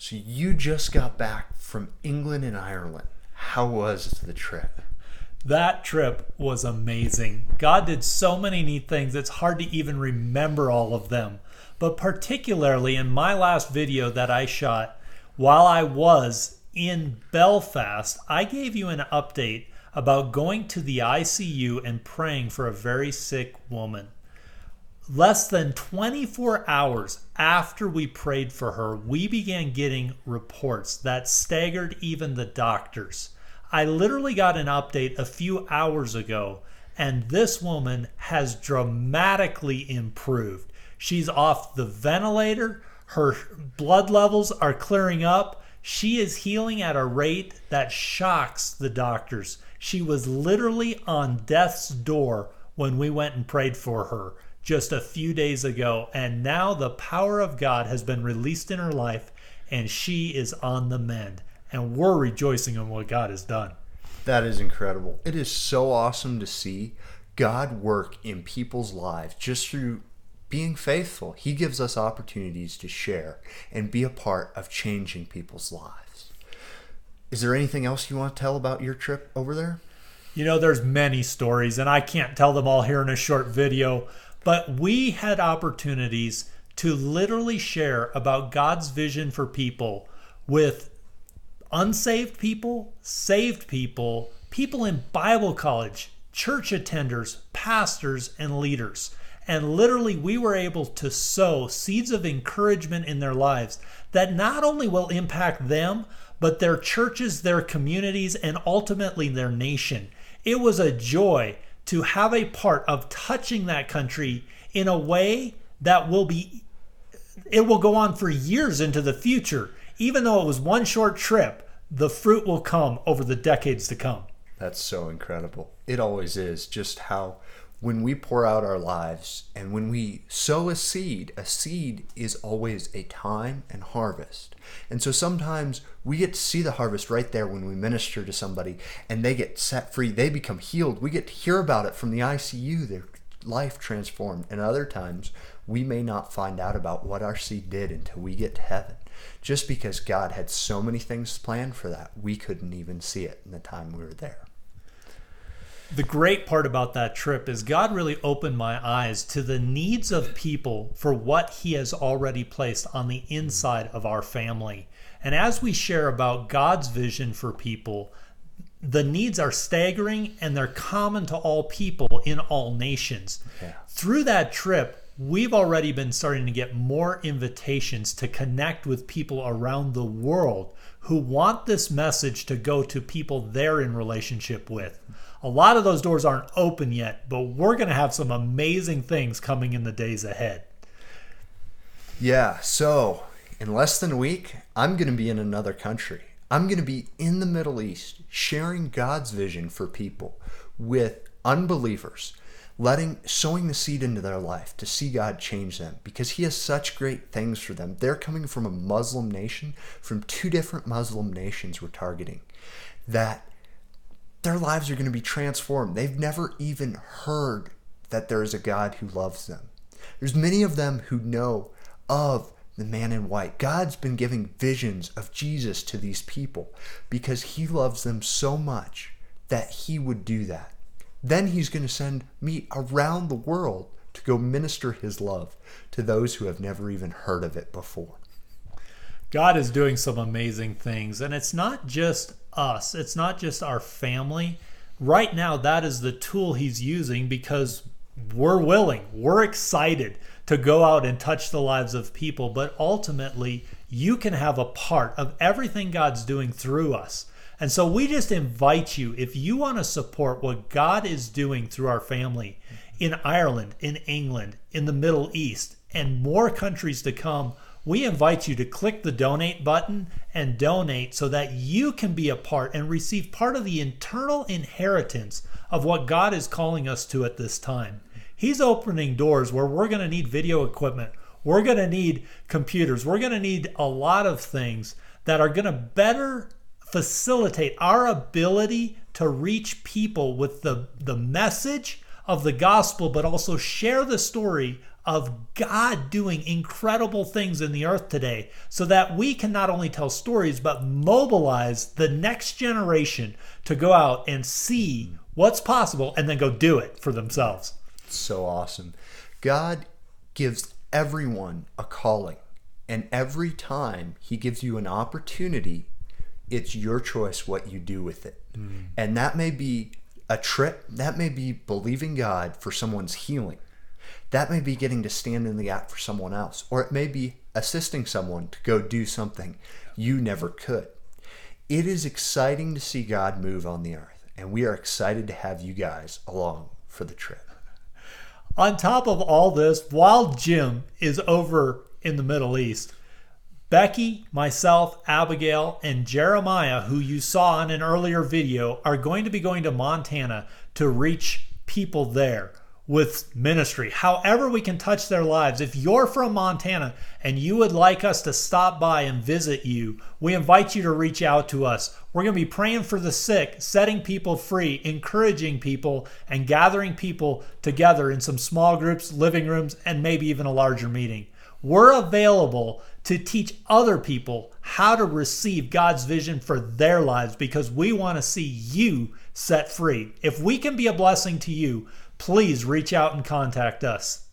So you just got back from England and Ireland. How was the trip? That trip was amazing. God did so many neat things, it's hard to even remember all of them. But particularly in my last video that I shot while I was in Belfast, I gave you an update about going to the ICU and praying for a very sick woman. Less than 24 hours after we prayed for her, we began getting reports that staggered even the doctors. I literally got an update a few hours ago, and this woman has dramatically improved. She's off the ventilator. Her blood levels are clearing up. She is healing at a rate that shocks the doctors. She was literally on death's door when we went and prayed for her just a few days ago, and now the power of God has been released in her life, and she is on the mend, and we're rejoicing in what God has done. That is incredible. It is so awesome to see God work in people's lives just through being faithful. He gives us opportunities to share and be a part of changing people's lives. Is there anything else you want to tell about your trip over there? You know, there's many stories, and I can't tell them all here in a short video, but we had opportunities to literally share about God's vision for people with unsaved people, saved people, people in Bible college, church attenders, pastors, and leaders. And literally, we were able to sow seeds of encouragement in their lives that not only will impact them, but their churches, their communities, and ultimately their nation. It was a joy to have a part of touching that country in a way that it will go on for years into the future. Even though it was one short trip, the fruit will come over the decades to come. That's so incredible. It always is, just how when we pour out our lives and when we sow a seed is always a time and harvest. And so sometimes we get to see the harvest right there when we minister to somebody and they get set free, they become healed. We get to hear about it from the ICU, their life transformed. And other times we may not find out about what our seed did until we get to heaven. Just because God had so many things planned for that, we couldn't even see it in the time we were there. The great part about that trip is God really opened my eyes to the needs of people for what He has already placed on the inside of our family. And as we share about God's vision for people, the needs are staggering and they're common to all people in all nations. Yeah. Through that trip, we've already been starting to get more invitations to connect with people around the world who want this message to go to people they're in relationship with. A lot of those doors aren't open yet, but we're going to have some amazing things coming in the days ahead. Yeah, so in less than a week, I'm going to be in another country. I'm going to be in the Middle East sharing God's vision for people with unbelievers, sowing the seed into their life to see God change them because He has such great things for them. They're coming from a Muslim nation, from 2 different Muslim nations we're targeting, that their lives are going to be transformed. They've never even heard that there is a God who loves them. There's many of them who know of the man in white. God's been giving visions of Jesus to these people because He loves them so much that He would do that. Then He's going to send me around the world to go minister His love to those who have never even heard of it before. God is doing some amazing things, and it's not just us. It's not just our family. Right now, that is the tool He's using because we're willing, we're excited to go out and touch the lives of people, but ultimately, you can have a part of everything God's doing through us. And so we just invite you, if you want to support what God is doing through our family in Ireland, in England, in the Middle East, and more countries to come, we invite you to click the donate button and donate so that you can be a part and receive part of the internal inheritance of what God is calling us to at this time. He's opening doors where we're going to need video equipment. We're going to need computers. We're going to need a lot of things that are going to better facilitate our ability to reach people with the message of the gospel, but also share the story of God doing incredible things in the earth today so that we can not only tell stories, but mobilize the next generation to go out and see what's possible and then go do it for themselves. So awesome. God gives everyone a calling, and every time he gives you an opportunity, it's your choice what you do with it. And that may be a trip, that may be believing God for someone's healing, that may be getting to stand in the gap for someone else, or it may be assisting someone to go do something you never could. It is exciting to see God move on the earth, and we are excited to have you guys along for the trip. On top of all this, while Jim is over in the Middle East, Becky, myself, Abigail, and Jeremiah, who you saw in an earlier video, are going to be going to Montana to reach people there with ministry. However we can touch their lives. If you're from Montana and you would like us to stop by and visit you, we invite you to reach out to us. We're going to be praying for the sick, setting people free, encouraging people, and gathering people together in some small groups, living rooms, and maybe even a larger meeting. We're available to teach other people how to receive God's vision for their lives because we want to see you set free. If we can be a blessing to you, please reach out and contact us.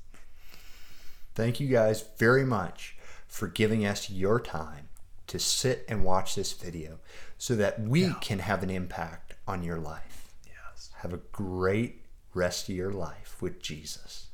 Thank you guys very much for giving us your time to sit and watch this video so that we can have an impact on your life. Yes. Have a great rest of your life with Jesus.